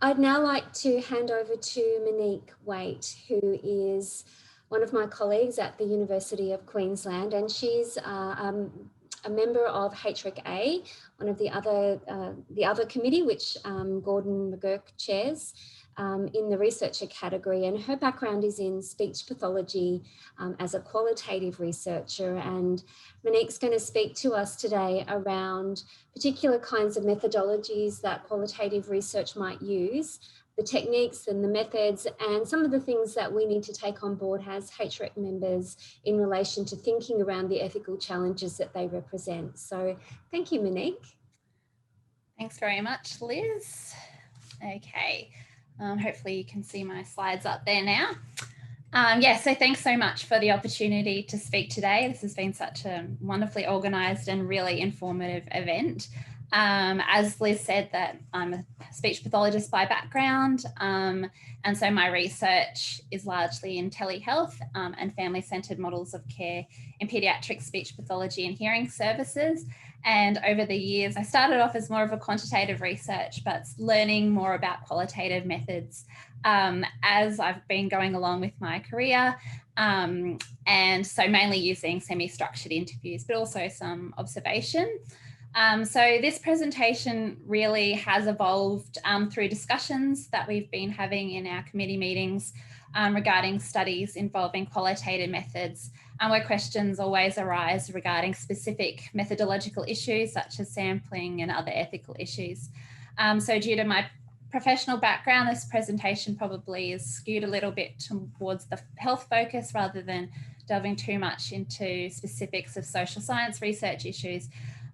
I'd now like to hand over to Monique Waite, who is one of my colleagues at the University of Queensland, and she's a member of HREC, one of the other committee, which Gordon McGurk chairs, in the researcher category. And her background is in speech pathology as a qualitative researcher. And Monique's going to speak to us today around particular kinds of methodologies that qualitative research might use, the techniques and the methods, and some of the things that we need to take on board as HREC members in relation to thinking around the ethical challenges that they represent. So thank you, Monique. Thanks very much, Liz. Okay, hopefully you can see my slides up there now. So thanks so much for the opportunity to speak today. This has been such a wonderfully organised and really informative event. As Liz said, that I'm a speech pathologist by background, and so my research is largely in telehealth and family-centred models of care in paediatric speech pathology and hearing services. And over the years, I started off as more of a quantitative research, but learning more about qualitative methods as I've been going along with my career. And so mainly using semi-structured interviews, but also some observation. So this presentation really has evolved through discussions that we've been having in our committee meetings regarding studies involving qualitative methods, where questions always arise regarding specific methodological issues such as sampling and other ethical issues. So due to my professional background, this presentation probably is skewed a little bit towards the health focus rather than delving too much into specifics of social science research issues.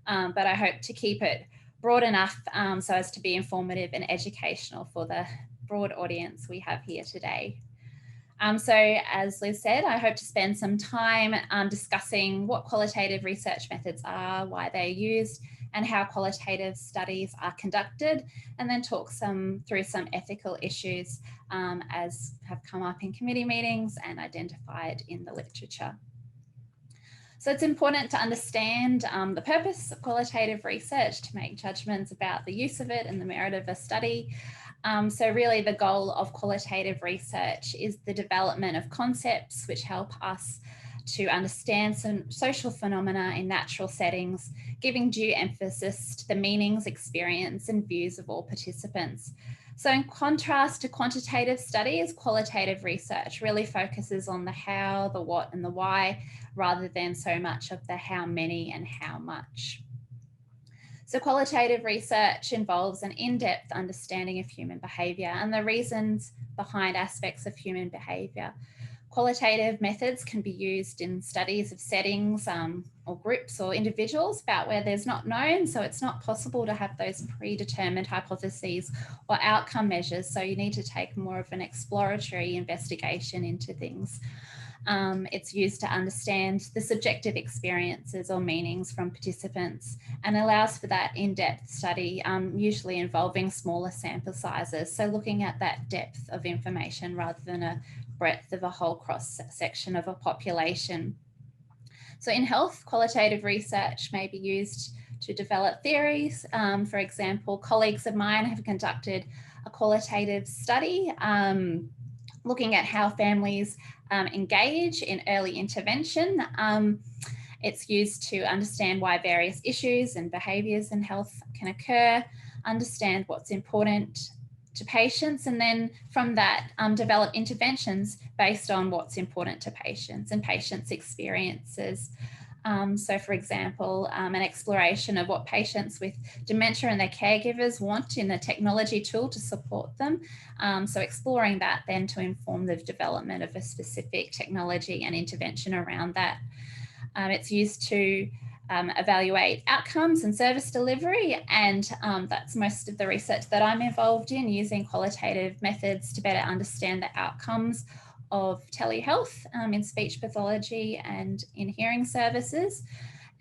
But I hope to keep it broad enough so as to be informative and educational for the broad audience we have here today. So as Liz said, I hope to spend some time discussing what qualitative research methods are, why they're used, and how qualitative studies are conducted, and then talk through some ethical issues as have come up in committee meetings and identified in the literature. So it's important to understand the purpose of qualitative research to make judgments about the use of it and the merit of a study. So really the goal of qualitative research is the development of concepts which help us to understand some social phenomena in natural settings, giving due emphasis to the meanings, experience, and views of all participants. So in contrast to quantitative studies, qualitative research really focuses on the how, the what, and the why, rather than so much of the how many and how much. So qualitative research involves an in-depth understanding of human behaviour and the reasons behind aspects of human behaviour. Qualitative methods can be used in studies of settings or groups or individuals about where there's not known, so it's not possible to have those predetermined hypotheses or outcome measures, so you need to take more of an exploratory investigation into things. It's used to understand the subjective experiences or meanings from participants and allows for that in-depth study, usually involving smaller sample sizes. So looking at that depth of information rather than a breadth of a whole cross-section of a population. So in health, qualitative research may be used to develop theories. For example, colleagues of mine have conducted a qualitative study looking at how families engage in early intervention. It's used to understand why various issues and behaviours in health can occur, understand what's important to patients, and then from that develop interventions based on what's important to patients and patients' experiences. So for example, an exploration of what patients with dementia and their caregivers want in a technology tool to support them. So exploring that then to inform the development of a specific technology and intervention around that. It's used to evaluate outcomes and service delivery, and that's most of the research that I'm involved in, using qualitative methods to better understand the outcomes of telehealth in speech pathology and in hearing services,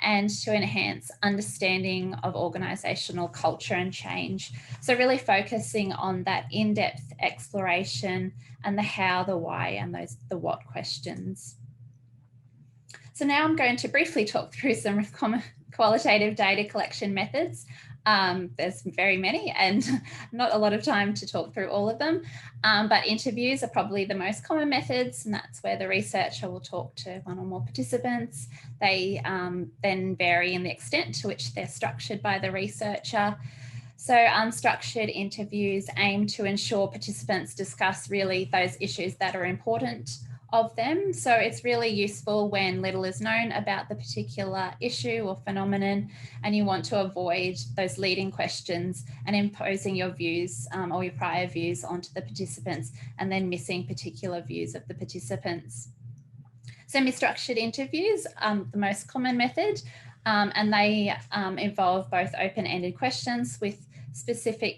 and to enhance understanding of organisational culture and change. So really focusing on that in-depth exploration and the how, the why, and the what questions. So now I'm going to briefly talk through some common qualitative data collection methods There's very many and not a lot of time to talk through all of them, but interviews are probably the most common methods, and that's where the researcher will talk to one or more participants. They then vary in the extent to which they're structured by the researcher. So unstructured interviews aim to ensure participants discuss really those issues that are important of them. So it's really useful when little is known about the particular issue or phenomenon, and you want to avoid those leading questions and imposing your views or your prior views onto the participants and then missing particular views of the participants. Semi-structured interviews are the most common method, and they involve both open-ended questions with specific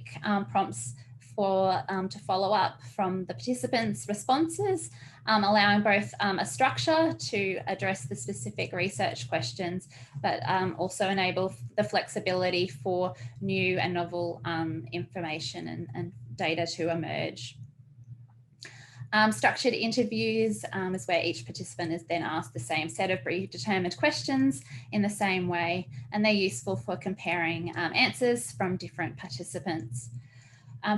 prompts for to follow up from the participants' responses, allowing both a structure to address the specific research questions, but also enable the flexibility for new and novel information and data to emerge. Structured interviews is where each participant is then asked the same set of predetermined questions in the same way, and they're useful for comparing answers from different participants.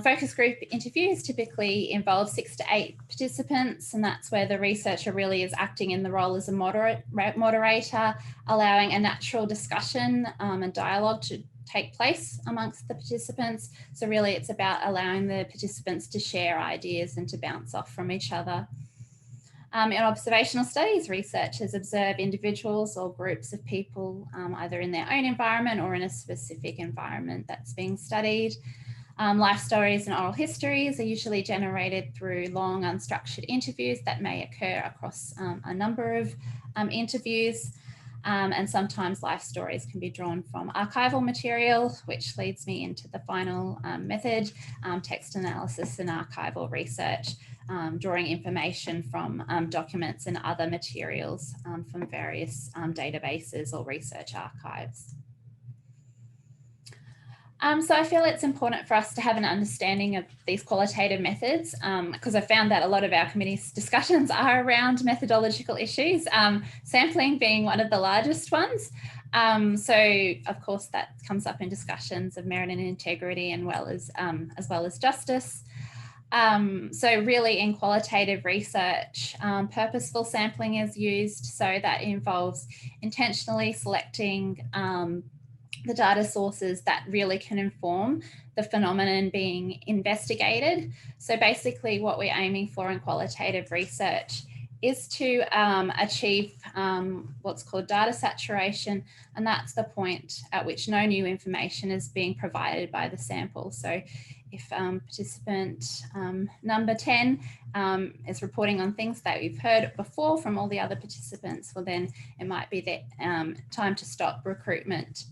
Focus group interviews typically involve 6 to 8 participants, and that's where the researcher really is acting in the role as a moderator, allowing a natural discussion and dialogue to take place amongst the participants. So really it's about allowing the participants to share ideas and to bounce off from each other. In observational studies, researchers observe individuals or groups of people either in their own environment or in a specific environment that's being studied. Life stories and oral histories are usually generated through long unstructured interviews that may occur across a number of interviews. And sometimes life stories can be drawn from archival material, which leads me into the final method, text analysis and archival research, drawing information from documents and other materials from various databases or research archives. So I feel it's important for us to have an understanding of these qualitative methods, because I found that a lot of our committee's discussions are around methodological issues, sampling being one of the largest ones. So of course that comes up in discussions of merit and integrity and as well as justice. So really in qualitative research, purposeful sampling is used, so that involves intentionally selecting the data sources that really can inform the phenomenon being investigated. So basically what we're aiming for in qualitative research is to achieve what's called data saturation, and that's the point at which no new information is being provided by the sample. So if participant number 10 is reporting on things that we've heard before from all the other participants, well then it might be the time to stop recruitment.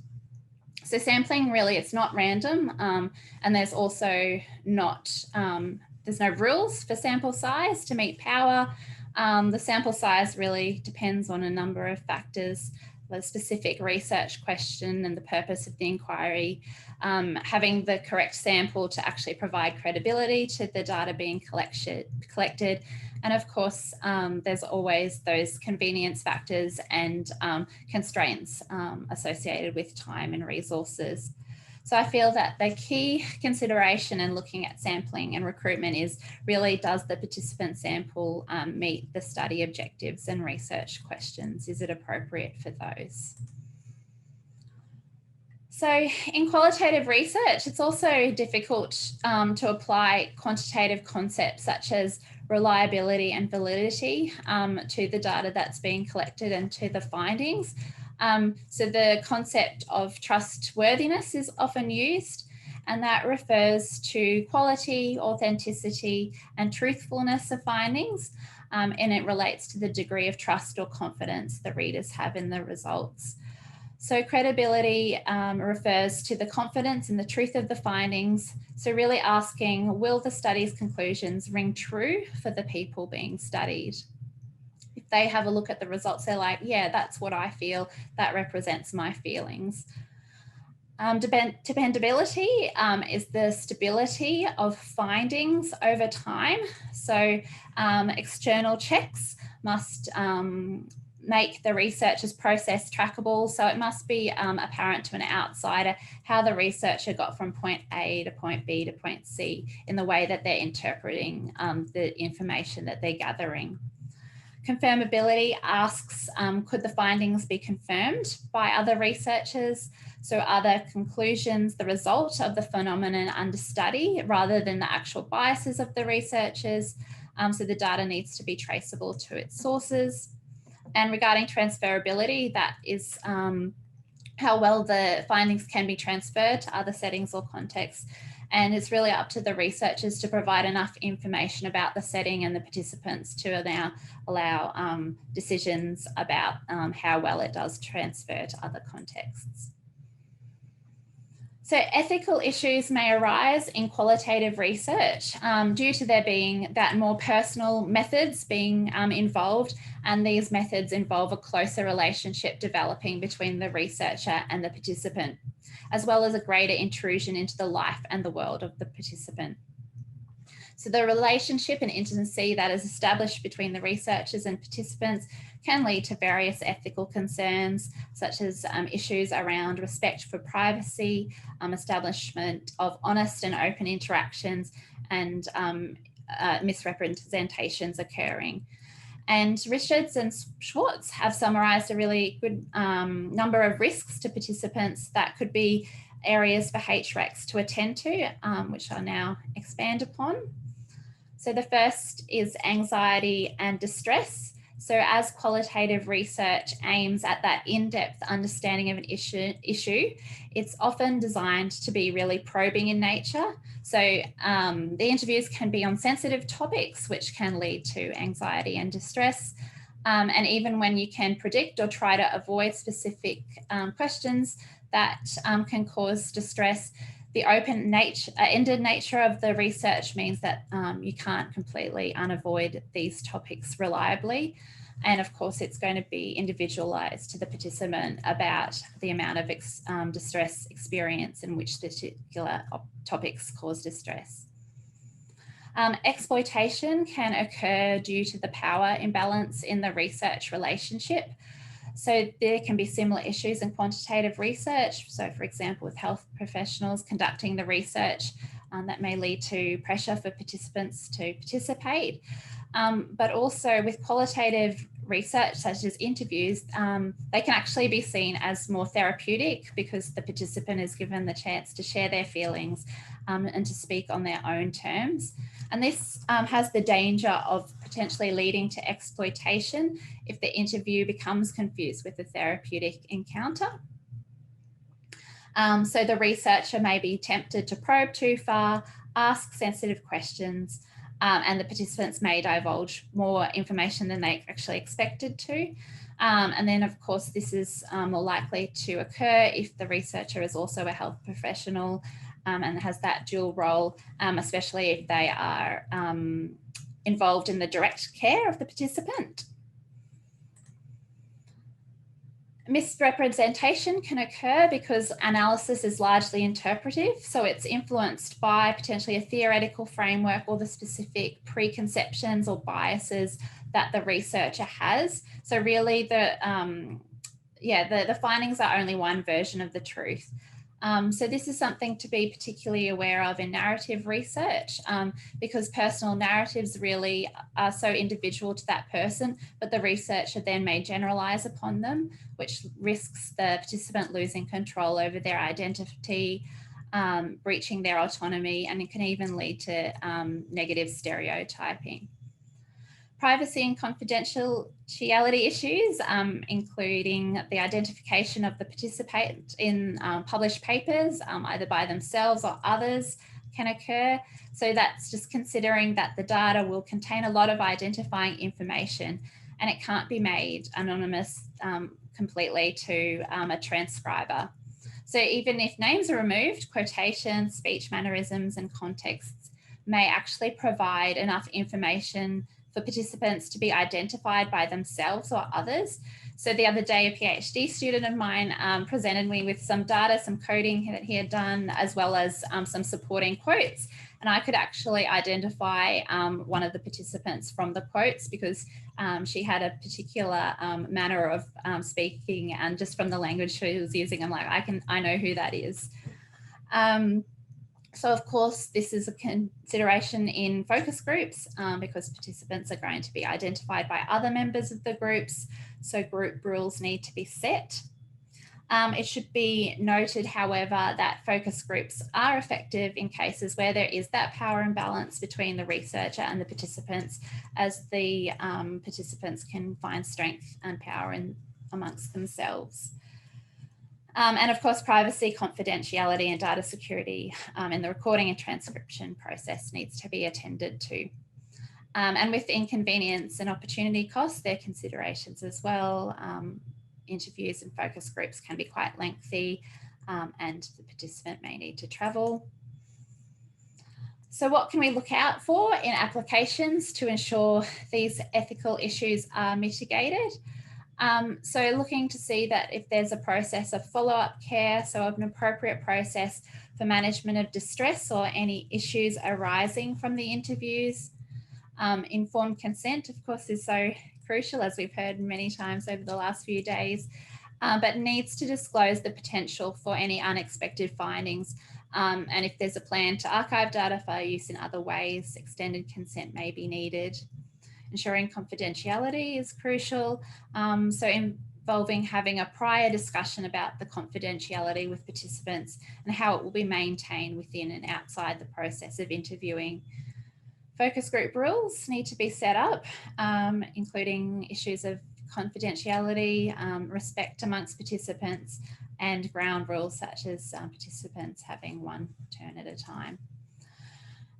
So sampling really, it's not random, and there's also not, there's no rules for sample size to meet power. The sample size really depends on a number of factors, the specific research question and the purpose of the inquiry, having the correct sample to actually provide credibility to the data being collected. And of course, there's always those convenience factors and constraints associated with time and resources. So I feel that the key consideration in looking at sampling and recruitment is really, does the participant sample meet the study objectives and research questions? Is it appropriate for those? So in qualitative research, it's also difficult to apply quantitative concepts such as reliability and validity to the data that's being collected and to the findings. So the concept of trustworthiness is often used, and that refers to quality, authenticity, and truthfulness of findings, and it relates to the degree of trust or confidence the readers have in the results. So credibility refers to the confidence in the truth of the findings. So really asking, will the study's conclusions ring true for the people being studied? If they have a look at the results, they're like, yeah, that's what I feel, that represents my feelings. Dependability is the stability of findings over time. So external checks must make the researcher's process trackable. So it must be apparent to an outsider how the researcher got from point A to point B to point C in the way that they're interpreting the information that they're gathering. Confirmability asks, could the findings be confirmed by other researchers? So are the conclusions the result of the phenomenon under study rather than the actual biases of the researchers? So the data needs to be traceable to its sources. And regarding transferability, that is how well the findings can be transferred to other settings or contexts. And it's really up to the researchers to provide enough information about the setting and the participants to now allow decisions about how well it does transfer to other contexts. So ethical issues may arise in qualitative research due to there being that more personal methods being involved, and these methods involve a closer relationship developing between the researcher and the participant, as well as a greater intrusion into the life and the world of the participant. So the relationship and intimacy that is established between the researchers and participants can lead to various ethical concerns, such as issues around respect for privacy, establishment of honest and open interactions, and misrepresentations occurring. And Richards and Schwartz have summarised a really good number of risks to participants that could be areas for HRECs to attend to, which I'll now expand upon. So the first is anxiety and distress. So as qualitative research aims at that in-depth understanding of an issue, it's often designed to be really probing in nature. So the interviews can be on sensitive topics, which can lead to anxiety and distress. And even when you can predict or try to avoid specific questions that can cause distress, the open-ended nature of the research means that you can't completely unavoid these topics reliably. And of course, it's going to be individualised to the participant about the amount of distress experience in which particular topics cause distress. Exploitation can occur due to the power imbalance in the research relationship. So there can be similar issues in quantitative research. So for example, with health professionals conducting the research, that may lead to pressure for participants to participate. But also with qualitative research, such as interviews, they can actually be seen as more therapeutic because the participant is given the chance to share their feelings and to speak on their own terms. And this has the danger of potentially leading to exploitation if the interview becomes confused with a therapeutic encounter. So the researcher may be tempted to probe too far, ask sensitive questions, and the participants may divulge more information than they actually expected to. And then, of course, this is more likely to occur if the researcher is also a health professional and has that dual role, especially if they are involved in the direct care of the participant. Misrepresentation can occur because analysis is largely interpretive, so it's influenced by potentially a theoretical framework or the specific preconceptions or biases that the researcher has. So really the findings are only one version of the truth. So this is something to be particularly aware of in narrative research because personal narratives really are so individual to that person, but the researcher then may generalise upon them, which risks the participant losing control over their identity, breaching their autonomy, and it can even lead to negative stereotyping. Privacy and confidentiality issues, including the identification of the participant in published papers, either by themselves or others, can occur. So that's just considering that the data will contain a lot of identifying information and it can't be made anonymous completely to a transcriber. So even if names are removed, quotations, speech mannerisms, and contexts may actually provide enough information for participants to be identified by themselves or others. So the other day, a PhD student of mine presented me with some data, some coding that he had done, as well as some supporting quotes. And I could actually identify one of the participants from the quotes because she had a particular manner of speaking, and just from the language she was using, I'm like, I know who that is. So of course, this is a consideration in focus groups because participants are going to be identified by other members of the groups. So group rules need to be set. It should be noted, however, that focus groups are effective in cases where there is that power imbalance between the researcher and the participants, as the participants can find strength and power amongst themselves. And of course, privacy, confidentiality and data security in the recording and transcription process needs to be attended to. And with inconvenience and opportunity costs, there are considerations as well. Interviews and focus groups can be quite lengthy and the participant may need to travel. So what can we look out for in applications to ensure these ethical issues are mitigated? So looking to see that if there's a process of follow-up care, so an appropriate process for management of distress or any issues arising from the interviews. Informed consent, of course, is so crucial, as we've heard many times over the last few days, but needs to disclose the potential for any unexpected findings. And if there's a plan to archive data for use in other ways, extended consent may be needed. Ensuring confidentiality is crucial. So involving having a prior discussion about the confidentiality with participants and how it will be maintained within and outside the process of interviewing. Focus group rules need to be set up, including issues of confidentiality, respect amongst participants, and ground rules such as participants having one turn at a time.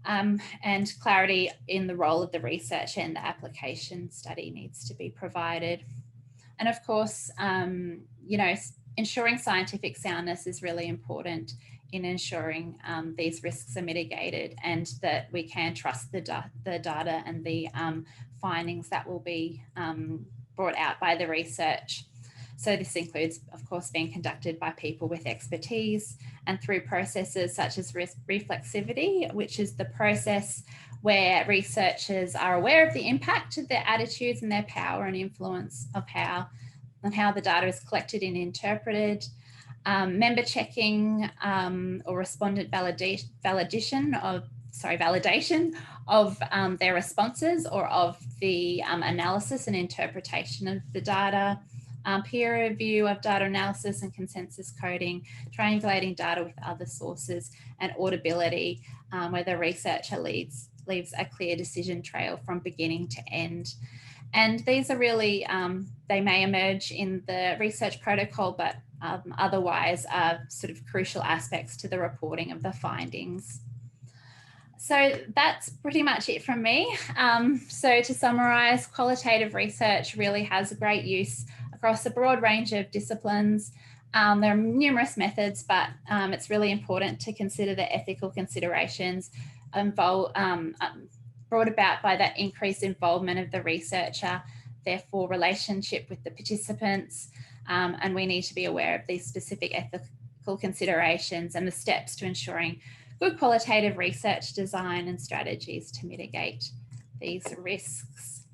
And clarity in the role of the researcher and the application study needs to be provided. And of course, you know, ensuring scientific soundness is really important in ensuring these risks are mitigated and that we can trust the data and the findings that will be brought out by the research. So this includes, of course, being conducted by people with expertise and through processes such as reflexivity, which is the process where researchers are aware of the impact of their attitudes and their power and influence of how the data is collected and interpreted. Member checking or respondent validation of their responses or of the analysis and interpretation of the data. Peer review of data analysis and consensus coding, triangulating data with other sources, and auditability, where the researcher leaves a clear decision trail from beginning to end. And these are really, they may emerge in the research protocol, but otherwise are sort of crucial aspects to the reporting of the findings. So that's pretty much it from me. So to summarise, qualitative research really has a great use across a broad range of disciplines. There are numerous methods, but it's really important to consider the ethical considerations brought about by that increased involvement of the researcher, therefore relationship with the participants, and we need to be aware of these specific ethical considerations and the steps to ensuring good qualitative research design and strategies to mitigate these risks.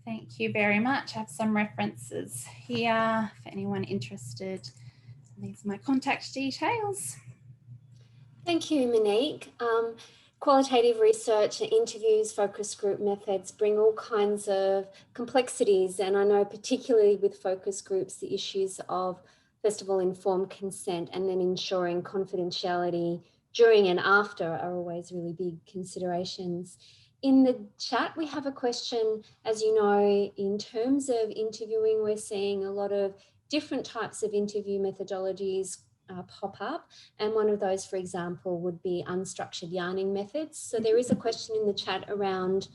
Thank you very much. I have some references here for anyone interested. These are my contact details. Thank you, Monique. Qualitative research, interviews, focus group methods bring all kinds of complexities, and I know particularly with focus groups, the issues of, first of all, informed consent and then ensuring confidentiality during and after are always really big considerations. In the chat, we have a question. As you know, in terms of interviewing, we're seeing a lot of different types of interview methodologies pop up. And one of those, for example, would be unstructured yarning methods. So there is a question in the chat around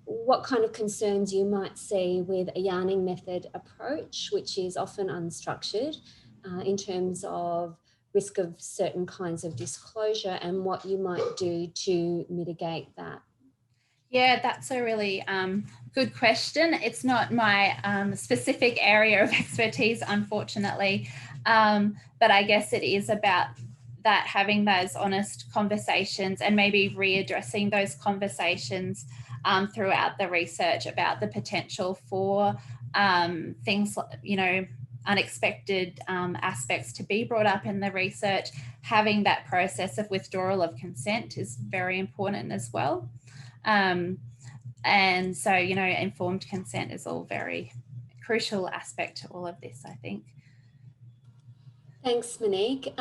what kind of concerns you might see with a yarning method approach, which is often unstructured in terms of risk of certain kinds of disclosure and what you might do to mitigate that. Yeah, that's a really good question. It's not my specific area of expertise, unfortunately, but I guess it is about that, having those honest conversations and maybe readdressing those conversations throughout the research about the potential for things, you know, unexpected aspects to be brought up in the research. Having that process of withdrawal of consent is very important as well. And so, you know, informed consent is all very crucial aspect to all of this, I think. Thanks, Monique.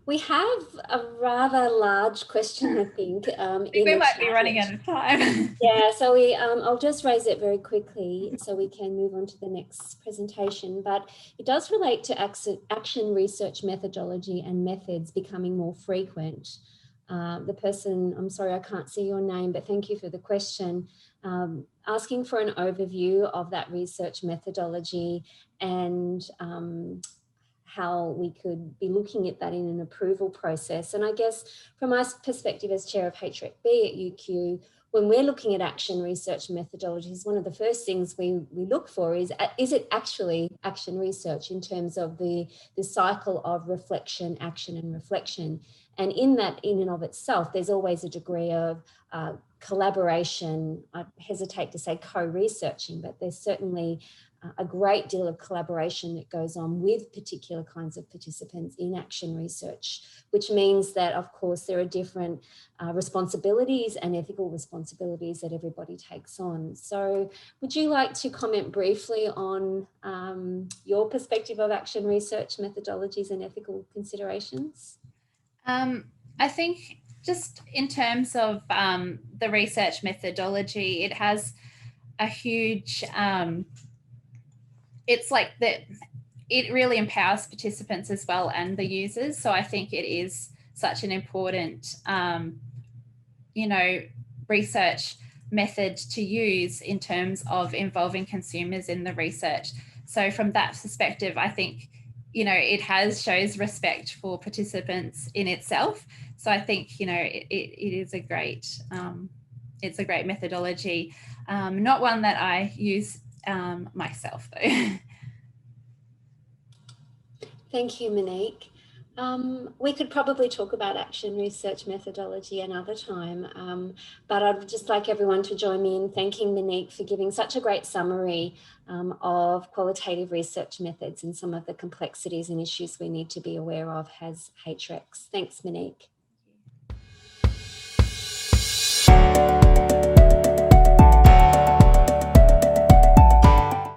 We have a rather large question, I think, We might be running out of time. Yeah, so I'll just raise it very quickly so we can move on to the next presentation, but it does relate to action research methodology and methods becoming more frequent. The person, I'm sorry, I can't see your name, but thank you for the question, asking for an overview of that research methodology and how we could be looking at that in an approval process. And I guess from my perspective as chair of HRECB at UQ, when we're looking at action research methodologies, one of the first things we look for is it actually action research in terms of the cycle of reflection, action and reflection. And in that, in and of itself, there's always a degree of collaboration. I hesitate to say co-researching, but there's certainly a great deal of collaboration that goes on with particular kinds of participants in action research, which means that, of course, there are different responsibilities and ethical responsibilities that everybody takes on. So would you like to comment briefly on your perspective of action research methodologies and ethical considerations? I think just in terms of the research methodology, it has a huge, it's like that, it really empowers participants as well and the users. So I think it is such an important, you know, research method to use in terms of involving consumers in the research. So from that perspective, I think, you know, it shows respect for participants in itself. So I think, you know, it is a great, it's a great methodology. Not one that I use myself though. Thank you, Monique. We could probably talk about action research methodology another time, but I'd just like everyone to join me in thanking Monique for giving such a great summary of qualitative research methods and some of the complexities and issues we need to be aware of as HRECs. Thanks, Monique.